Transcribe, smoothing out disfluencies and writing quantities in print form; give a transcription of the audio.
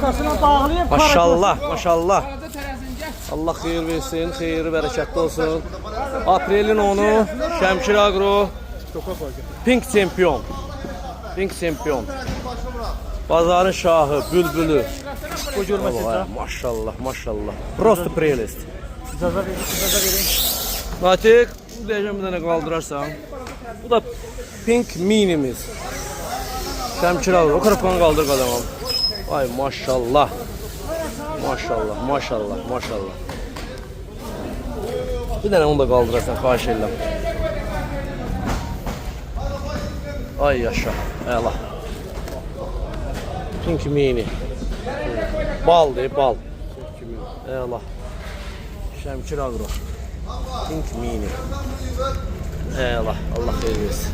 ortasına bağlayıp Maşallah, maşallah. Allah xeyir versin, xeyiri bərəkətli olsun. Aprelin 10'u Şəmkir Agro Pink Çempion. Pink Çempion. Bazarın şahı, bülbülü. Bu görməsiz. Maşallah, maşallah. Prosto prelest. İcazə verin. Natik, bu dəyəcəm bir dənə qaldırarsan. Bu da Pink Minimiz. Şəmkir Agro, o kırpını qaldır qadamam. Ay maşallah. Maşallah, maşallah, maşallah. Bir dənə onu da qaldırarsan, xahiş edirəm. Ay yaşa, əla. Pink Mini. Bal deyib, bal. Əla. Şəmkir Agro. Pink Mini. Əla, Allah xeyir versin.